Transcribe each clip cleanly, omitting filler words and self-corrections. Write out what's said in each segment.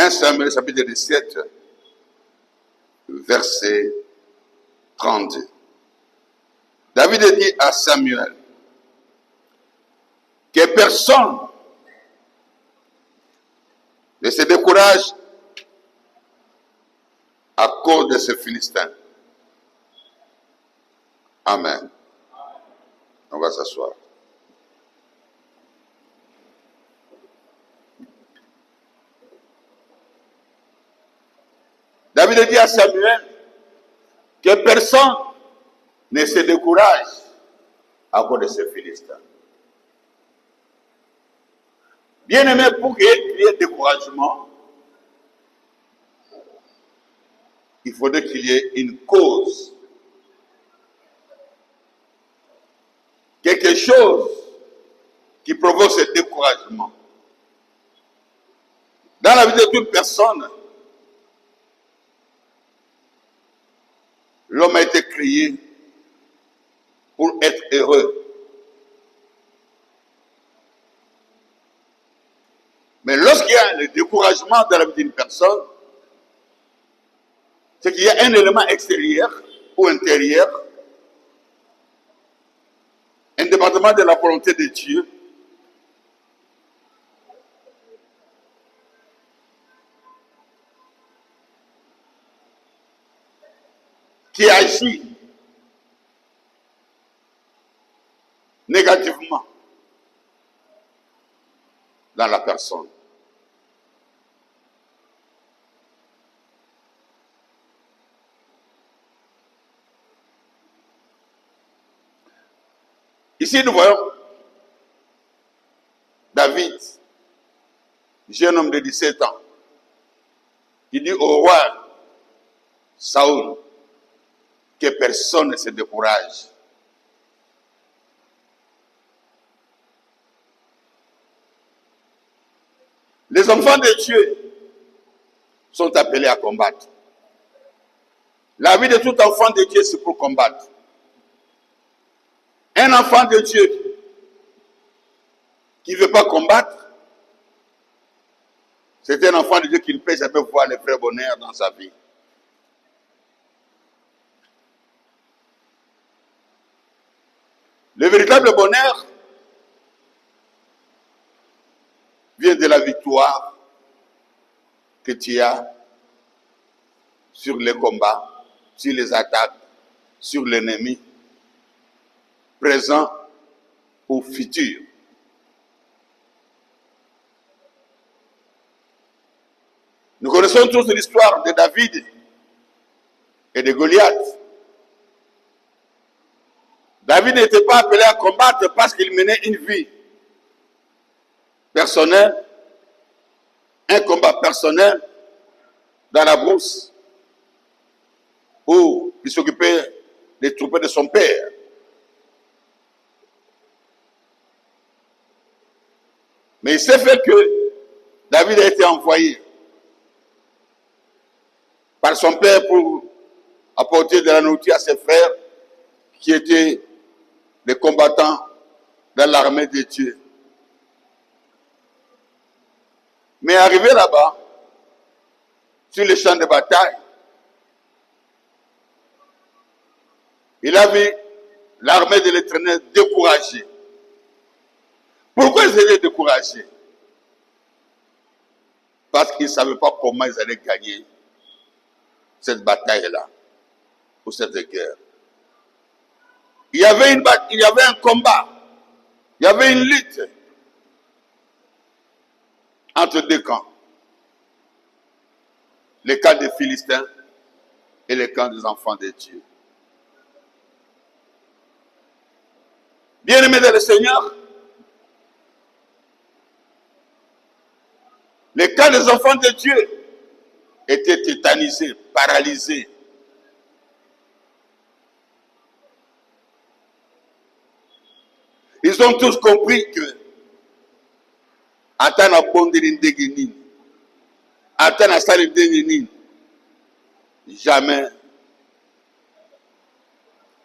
1 Samuel chapitre 17, verset 32. David dit à Samuel que personne ne se décourage à cause de ce Philistin. Amen. On va s'asseoir. David dit à Samuel que personne ne se décourage à cause de ce Philistin. Bien aimé, pour qu'il y ait découragement, il faudrait qu'il y ait une cause. Quelque chose qui provoque ce découragement. Dans la vie de toute personne, l'homme a été créé pour être heureux. Mais lorsqu'il y a le découragement dans la vie d'une personne, c'est qu'il y a un élément extérieur ou intérieur, indépendamment de la volonté de Dieu, qui agit négativement dans la personne. Ici, nous voyons David, jeune homme de 17 ans, qui dit au roi Saoul que personne ne se décourage. Les enfants de Dieu sont appelés à combattre. La vie de tout enfant de Dieu, c'est pour combattre. Un enfant de Dieu qui ne veut pas combattre, c'est un enfant de Dieu qui ne peut jamais voir le vrai bonheur dans sa vie. Le véritable bonheur vient de la victoire que tu as sur les combats, sur les attaques, sur l'ennemi, présent ou futur. Nous connaissons tous l'histoire de David et de Goliath. David n'était pas appelé à combattre parce qu'il menait une vie personnelle, un combat personnel dans la brousse, où il s'occupait des troupeaux de son père. Mais il s'est fait que David a été envoyé par son père pour apporter de la nourriture à ses frères qui étaient les combattants dans l'armée de Dieu. Mais arrivé là-bas, sur les champs de bataille, il a vu l'armée de l'Éternel découragée. Pourquoi ils étaient découragés? Parce qu'ils ne savaient pas comment ils allaient gagner cette bataille-là, ou cette guerre. Il y avait un combat, il y avait une lutte entre deux camps. Le camp des Philistins et le camp des enfants de Dieu. Bien-aimés dans le Seigneur, le camp des enfants de Dieu était tétanisé, paralysé. Ils ont tous compris que Atana Bondiri Ndegenin, Atana Salim Ndegenin, jamais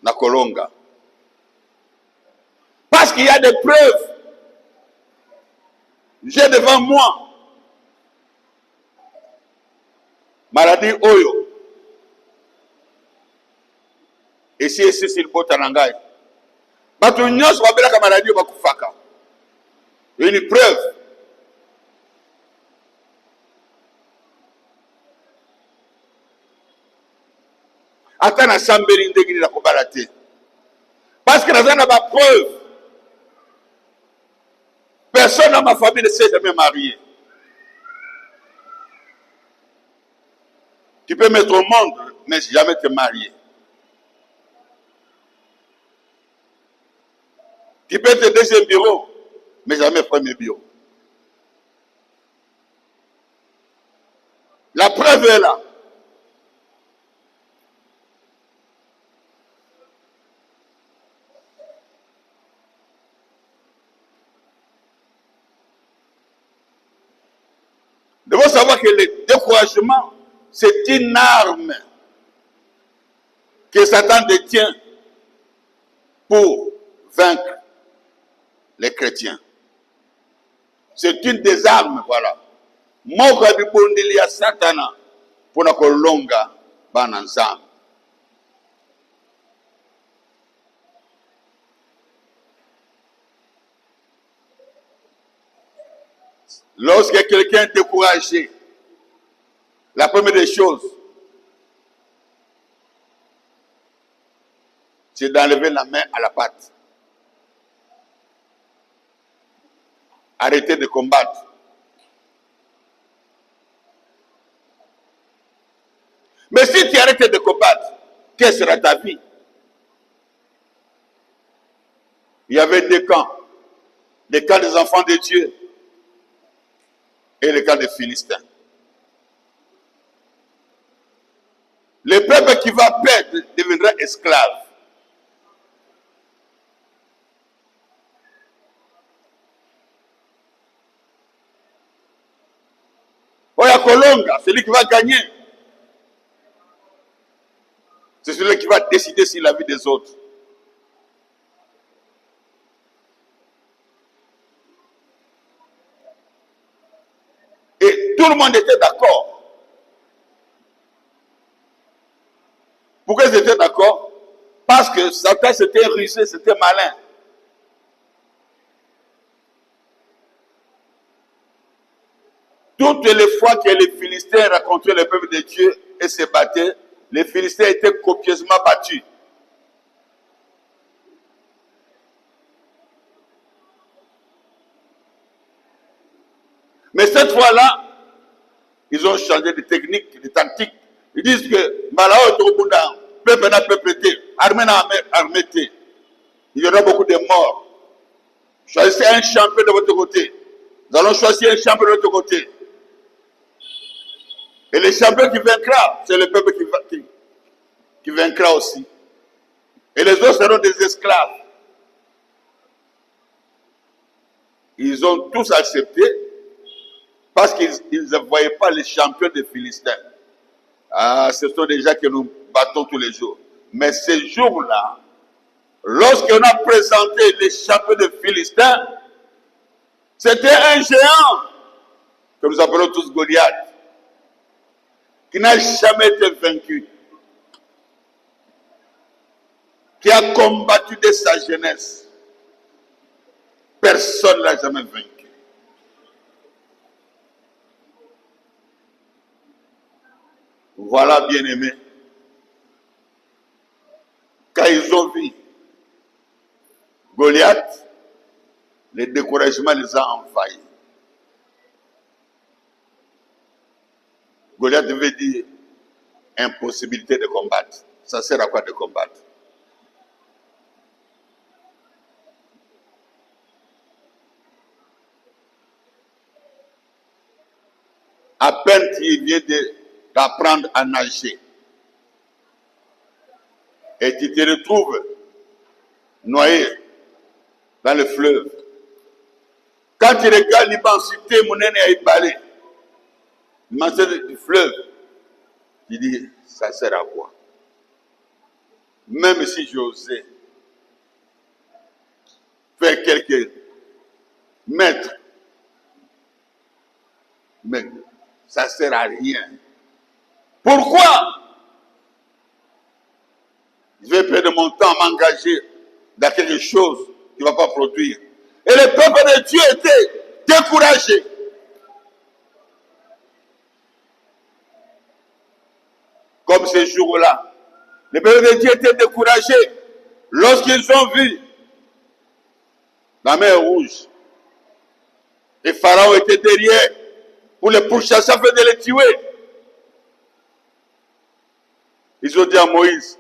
na Kolonga. Parce qu'il y a des preuves. J'ai devant moi maladie oyo esi esisi libota na ngai bato nyonso babelaka maladie oyo bakufaka. Une preuve. Ata na sambeli ndenge nini nakobala te parce que naza na ba preuve. Personne dans ma famille ne s'est jamais marié. Tu peux mettre au monde, mais jamais te marier. Tu peux être deuxième bureau, mais jamais premier bureau. La preuve est là. Nous devons savoir que le découragement, c'est une arme que Satan détient pour vaincre les chrétiens. C'est une des armes, voilà. Moka bibondeli ya Satana pona kolonga bana nzambe. Lorsque quelqu'un est découragé, la première des choses, c'est d'enlever la main à la pâte. Arrêtez de combattre. Mais si tu arrêtes de combattre, quelle sera ta vie? Il y avait deux camps. Le camp des enfants de Dieu et le camp des Philistins. Le peuple qui va perdre deviendra esclave. Oya Kolonga, celui qui va gagner, c'est celui qui va décider sur la vie des autres. Et tout le monde était d'accord. Pourquoi ils étaient d'accord? Parce que Satan s'était rusé, c'était malin. Toutes les fois que les Philistins rencontraient le peuple de Dieu et se battaient, les Philistins étaient copieusement battus. Mais cette fois-là, ils ont changé de technique, de tactique. Ils disent que Malao Tobunda, peuple n'a peuple, armée n'a armée. Il y aura beaucoup de morts. Choisissez un champion de votre côté. Nous allons choisir un champion de notre côté. Et le champion qui vaincra, c'est le peuple qui vaincra aussi. Et les autres seront des esclaves. Ils ont tous accepté parce qu'ils ne voyaient pas les champions des Philistins. Ah, ce sont des gens que nous battons tous les jours. Mais ces jours-là, lorsqu'on a présenté les champions des Philistins, c'était un géant que nous appelons tous Goliath, qui n'a jamais été vaincu, qui a combattu dès sa jeunesse. Personne ne l'a jamais vaincu. Voilà, bien-aimés, quand ils ont vu Goliath, le découragement les a envahis. Goliath veut dire impossibilité de combattre. Ça sert à quoi de combattre? À peine tu viens d'apprendre à nager et tu te retrouves noyé dans le fleuve. Quand tu regardes l'immensité, mon aîné a éballé, l'immensité du fleuve, tu dis, ça sert à quoi? Même si j'osais faire quelques mètres, mais ça ne sert à rien. Pourquoi je vais perdre mon temps à m'engager dans quelque chose qui ne va pas produire? Et le peuple de Dieu était découragé. Comme ces jours-là, le peuple de Dieu était découragé lorsqu'ils ont vu la mer Rouge. Et Pharaon était derrière pour les pourchasser afin de les tuer. Ils ont dit à Moïse,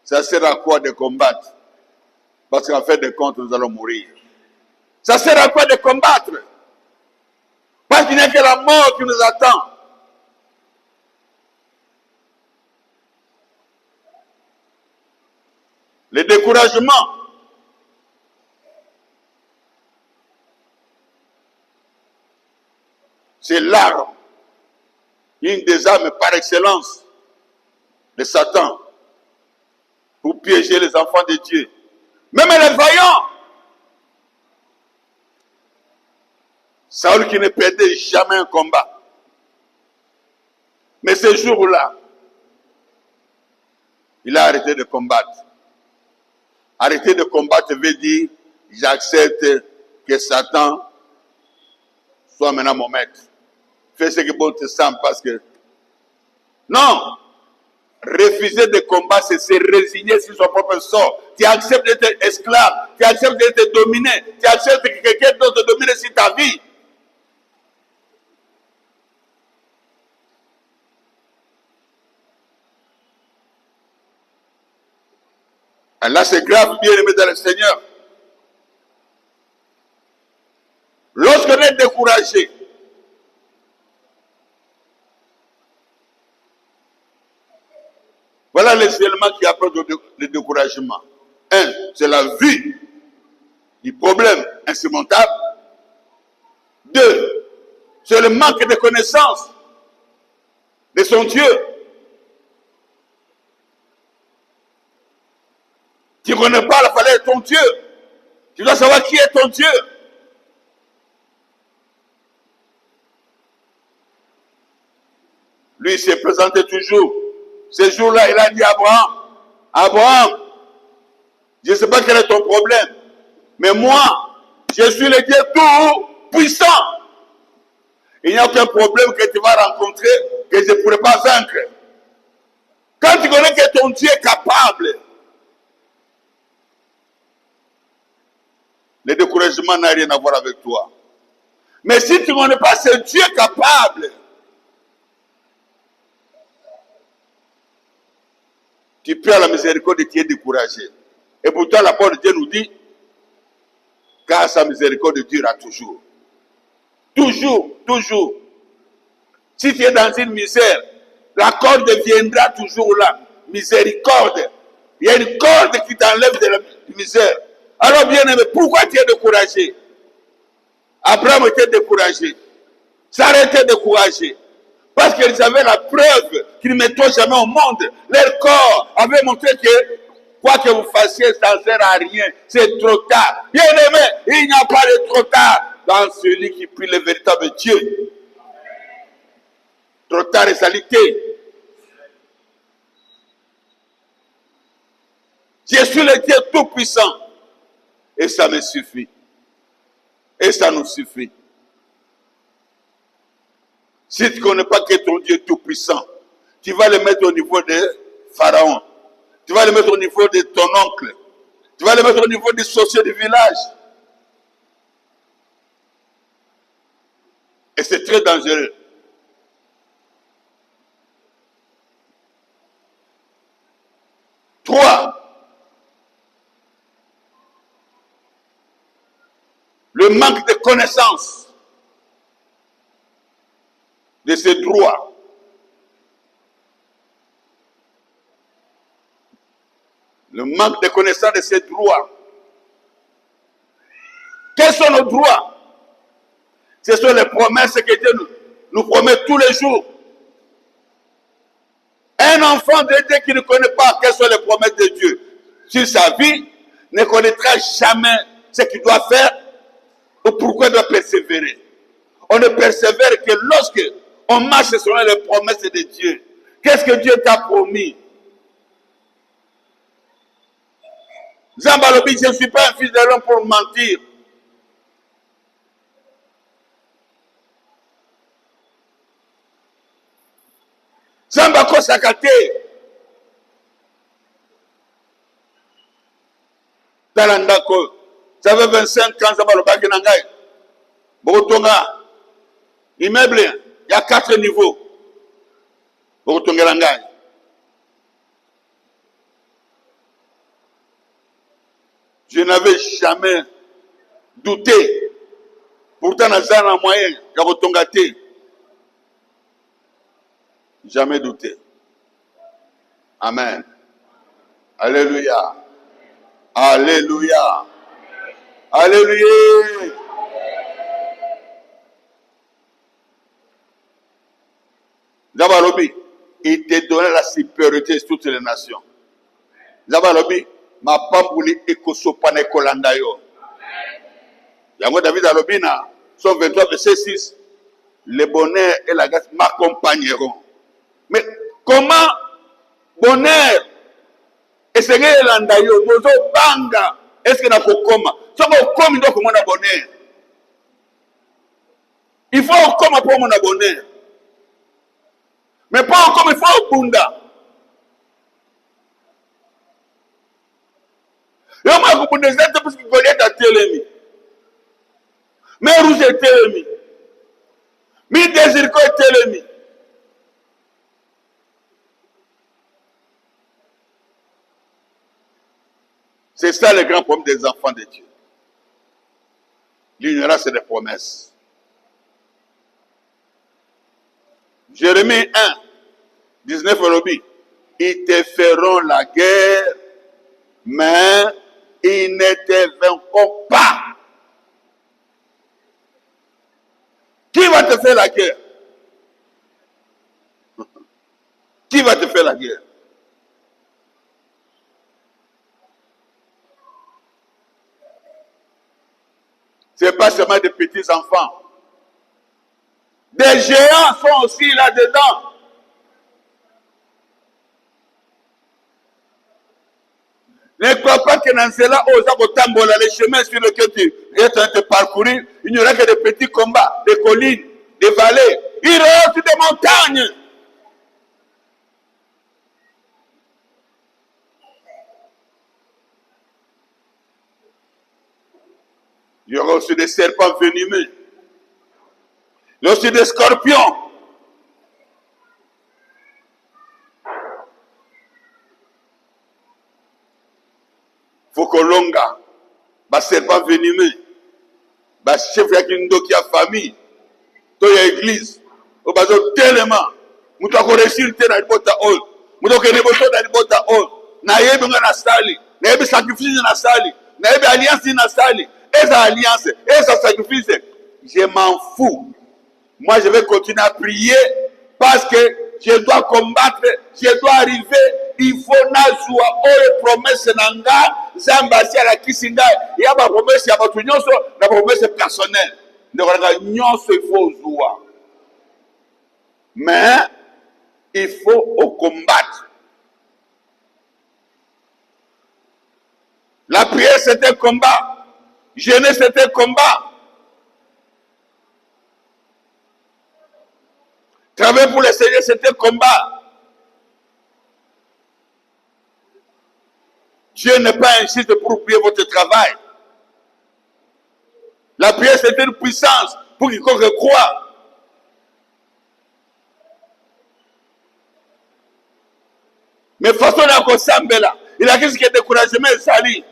ça sert à quoi de combattre? Parce qu'en fin de compte, nous allons mourir. Ça sert à quoi de combattre? Parce qu'il n'y a que la mort qui nous attend. Le découragement. C'est l'arme, une des armes par excellence de Satan pour piéger les enfants de Dieu. Même les vaillants. Saül qui ne perdait jamais un combat. Mais ce jour-là, il a arrêté de combattre. Arrêter de combattre veut dire, j'accepte que Satan soit maintenant mon maître. Fais ce que bon te semble parce que... Non! Refuser de combattre, c'est se résigner sur son propre sort. Tu acceptes d'être esclave, tu acceptes d'être dominé, tu acceptes que quelqu'un d'autre te domine sur ta vie. Et là, c'est grave, bien aimé dans le Seigneur. Lorsqu'on est découragé, voilà les éléments qui apportent le découragement. Un, c'est la vue du problème insurmontable. Deux, c'est le manque de connaissance de son Dieu. Tu ne connais pas la valeur de ton Dieu. Tu dois savoir qui est ton Dieu. Lui, il s'est présenté toujours. Ce jour-là, il a dit à Abraham, Abraham, je ne sais pas quel est ton problème, mais moi, je suis le Dieu tout puissant. Il n'y a aucun problème que tu vas rencontrer que je ne pourrai pas vaincre. Quand tu connais que ton Dieu est capable, le découragement n'a rien à voir avec toi. Mais si tu ne connais pas ce Dieu capable, tu peux à la miséricorde de Dieu découragé. Et pourtant, la parole de Dieu nous dit, car sa miséricorde durera toujours. Toujours, toujours. Si tu es dans une misère, la corde viendra toujours là. Miséricorde. Il y a une corde qui t'enlève de la misère. Alors, bien aimé, pourquoi tu es découragé? Abraham était découragé. Sarah était découragé. Parce qu'ils avaient la preuve qu'ils ne mettront jamais au monde. Leur corps avait montré que quoi que vous fassiez, ça ne sert à rien. C'est trop tard. Bien aimé, il n'y a pas de trop tard dans celui qui prie le véritable Dieu. Trop tard est salité. Je suis le Dieu tout-puissant. Et ça me suffit. Et ça nous suffit. Si tu ne connais pas que ton Dieu est tout-puissant, tu vas le mettre au niveau de Pharaon. Tu vas le mettre au niveau de ton oncle. Tu vas le mettre au niveau des sorciers du village. Et c'est très dangereux. Trois, le manque de connaissance de ses droits. Le manque de connaissance de ses droits. Quels sont nos droits? Ce sont les promesses que Dieu nous promet tous les jours. Un enfant de Dieu qui ne connaît pas quelles sont les promesses de Dieu sur sa vie ne connaîtra jamais ce qu'il doit faire ou pourquoi il doit persévérer. On ne persévère que lorsque on marche selon les promesses de Dieu. Qu'est-ce que Dieu t'a promis? Zambalobi, je ne suis pas un fils de l'homme pour mentir. Zambako Sakate. Talandako. Ça fait 25 ans, Zambalobi Nangai. Botonga. Immeuble, il y a 4 niveaux. Botonga Nangai. Je n'avais jamais douté. Pourtant, dans un moyen, il y a Botongaté. Jamais douté. Amen. Alléluia. Alléluia. Alléluia. Zabalobi, il te donnait la supériorité sur toutes les nations. Zabalobi, ma pambouli ekosopane kolanda yo. Yango David Alobina, Somme 23, verset 6. Le bonheur et la grâce m'accompagneront. Mais comment bonheur et ce que landa yo, bozo banga, est-ce que na kokoma? Soko komi ndo komona bonheur. Il faut koma pour mon bonheur. Mais pas comme il faut au bunda. Yo ma ko bunda zete parce que Goliath a télémi. Mais rouge est télémi. Mi désir ko télémi. C'est ça le grand problème des enfants de Dieu. L'ignorance des promesses. Jérémie 1, 19 Robi. Ils te feront la guerre, mais ils ne te vaincront pas. Qui va te faire la guerre? Qui va te faire la guerre? Ce n'est pas seulement des petits enfants. Des géants sont aussi là-dedans. Ne crois pas que dans cela, les chemins sur lesquels tu es en train de parcourir, il n'y aura que des petits combats, des collines, des vallées. Il y aura aussi des montagnes. Il y aura aussi des serpents venimeux. Il y aura aussi des scorpions. Fokolonga, ba serpent venimeux, ba chef qui a famille, to ya église, o bazo tellement, mutu ko réussir te na libota on, mutu ko ne boto na libota on, na yebi nga na sali, na yebi sacrifice na sali, na yebi alliance na sali, esa alliance, esa sacrifice, je m'en fous. Moi je vais continuer à prier parce que je dois combattre, je dois arriver. Il faut nazwa oye promesse nanga zamba si ala kisinga ya ba promesse ya batu nyonso na promesse personnelle ndeko nyonso il faut zwa mais il faut au combattre. La prière c'était un combat, jeûner c'était un combat, travailler pour le Seigneur c'était un combat. Dieu n'est pas insiste pour oublier votre travail. La prière, c'est une puissance pour quiconque croit. Mais façon de s'embêter, il a qu'est-ce qui est découragement et sali.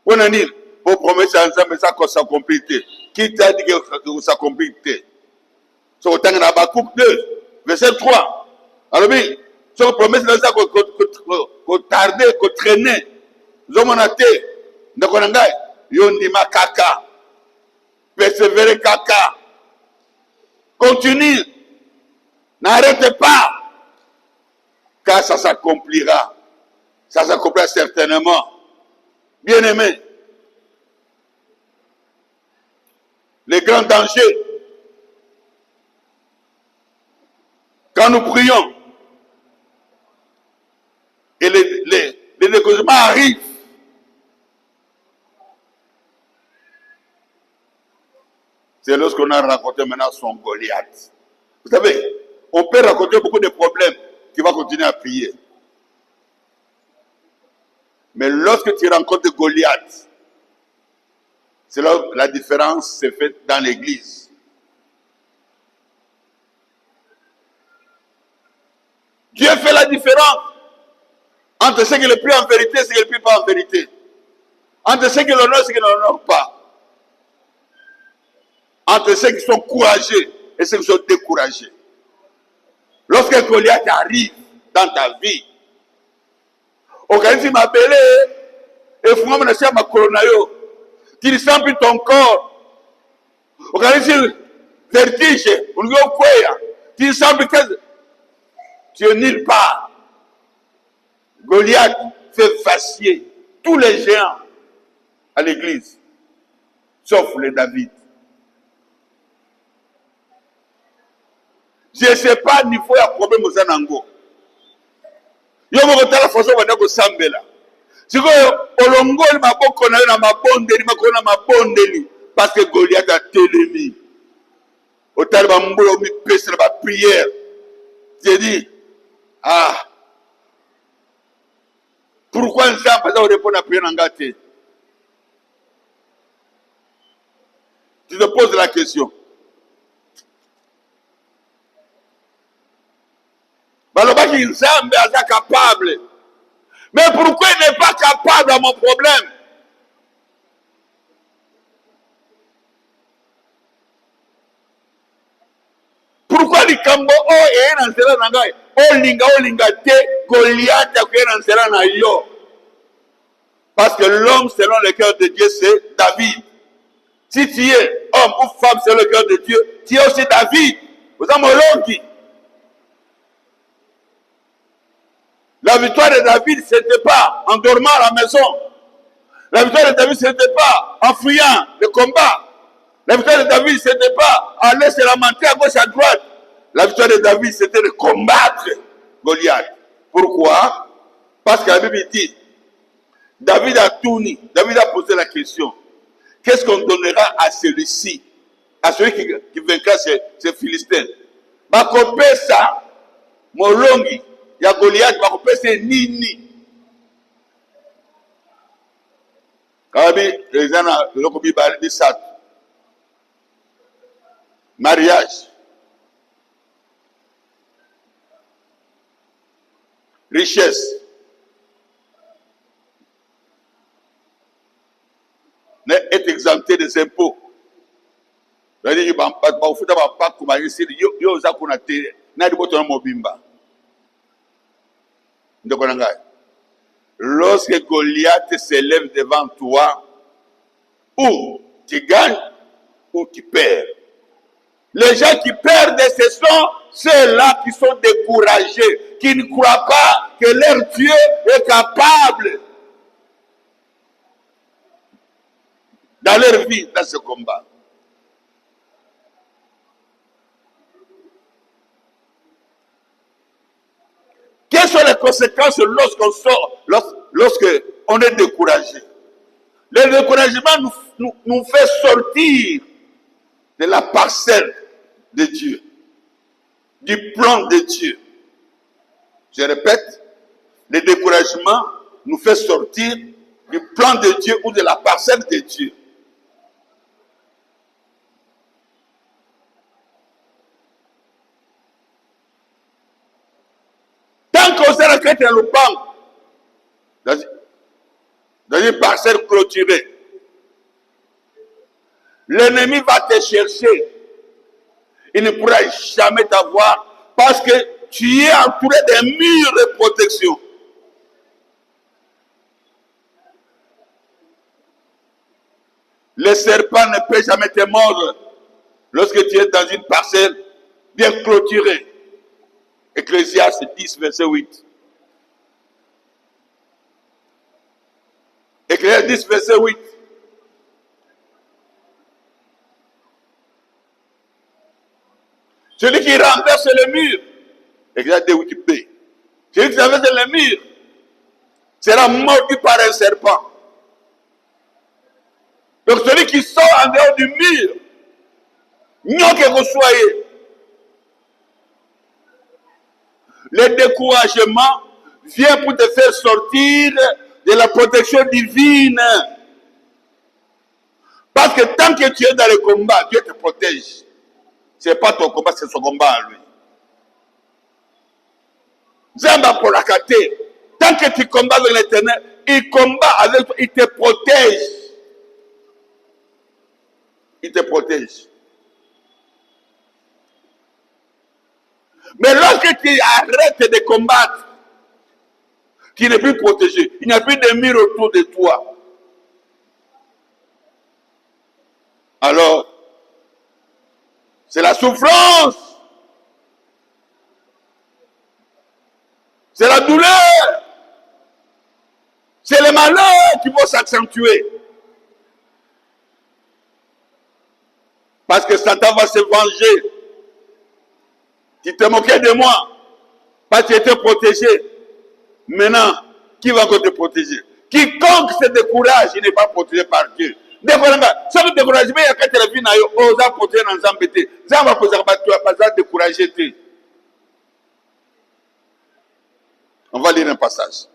On a dit, vos promesses ensemble, ça s'accomplit. Qui t'a dit que ça s'accomplit? C'est autant que Habakkuk 2, verset 3. Alors, oui, c'est une promesse de ça qu'on tardait, qu'on traînait. Nous avons été, nous avons dit, Yondima kaka, persévérer kaka, continue, n'arrêtez pas, car ça s'accomplira. Ça s'accomplira certainement. Bien aimé, les grands dangers, Quand nous prions, et les découragements arrivent, c'est lorsqu'on a raconté maintenant son Goliath. Vous savez, on peut raconter beaucoup de problèmes qui va continuer à prier. Mais lorsque tu rencontres Goliath, c'est là où la différence s'est faite dans l'église. Dieu fait la différence entre ceux qui le prient en vérité et ceux qui ne le prient pas en vérité. Entre ceux qui l'honorent et ceux qui ne l'honorent pas. Entre ceux qui sont courageux et ceux qui sont découragés. Lorsque Goliath arrive dans ta vie, organise ma belé et fuma mon assiette ma coronayo, tu ne sens plus ton corps. Organise vertige, tu ne sens plus que tu es nulle part. Goliath fait vaciller tous les géants à l'église, sauf les David. Je ne sais pas ni faut y a problème aux anango. Yo mo kotala façon wanda ko sambela. Siko olongoli maboko na yo na mabondeli makona mabondeli parce que Goliath a télémi. Otali ba mbolo mi pesa ba prière. J'ai dit pourquoi ça pas répondre à prière ngate? Tu te poses la question. Balobaki Nzambe est capable. Mais pourquoi il n'est pas capable à mon problème? Pourquoi les Kambo et un ancien nangai Olinga te Goliath a un ancien na yo? Parce que l'homme selon le cœur de Dieu c'est David. Si tu es homme ou femme selon le cœur de Dieu, tu es aussi David. Vous avez mon longi. La victoire de David, ce n'était pas en dormant à la maison. La victoire de David, ce n'était pas en fuyant le combat. La victoire de David, ce n'était pas en aller se lamenter à gauche à droite. La victoire de David, c'était de combattre Goliath. Pourquoi? Parce que la Bible dit, David a tourné, David a posé la question, qu'est-ce qu'on donnera à celui-ci, à celui qui vaincra ces Philistins? Bakopé ça, molongi. Il y a Goliath, c'est nini. Mariage, richesse, est exempté des impôts. Lorsque Goliath s'élève devant toi, ou tu gagnes ou tu perds. Les gens qui perdent, ce sont ceux-là qui sont découragés, qui ne croient pas que leur Dieu est capable dans leur vie, dans ce combat. Quelles sont les conséquences lorsqu'on sort, lorsqu'on est découragé? Le découragement nous fait sortir de la parcelle de Dieu, du plan de Dieu. Je répète, le découragement nous fait sortir du plan de Dieu ou de la parcelle de Dieu. Tant qu'on s'est raquette dans le pan, dans une parcelle clôturée, l'ennemi va te chercher. Il ne pourra jamais t'avoir parce que tu es entouré d'un mur de protection. Le serpent ne peut jamais te mordre lorsque tu es dans une parcelle bien clôturée. Ecclésiaste 10, verset 8. Ecclésiaste 10, verset 8. Celui qui renverse le mur Regardez où tu peux. Celui qui traverse le mur sera mordu par un serpent. Donc celui qui sort en dehors du mur, non que vous soyez, le découragement vient pour te faire sortir de la protection divine. Parce que tant que tu es dans le combat, Dieu te protège. Ce n'est pas ton combat, c'est son combat à lui. Zamba pour la cater. Tant que tu combats avec l'Éternel, il combat avec toi, il te protège. Il te protège. Mais lorsque tu arrêtes de combattre, tu n'es plus protégé. Il n'y a plus de mur autour de toi. Alors, c'est la souffrance. C'est la douleur. C'est le malheur qui vont s'accentuer. Parce que Satan va se venger. Tu te moquais de moi. Parce que tu étais protégé. Maintenant, qui va te protéger? Quiconque se décourage, il n'est pas protégé par Dieu. Découragement, ça veut décourager, mais il y a quand la vie n'a eu osé protéger dans l'embêté. Ça va poser pas décourager. On va lire un passage.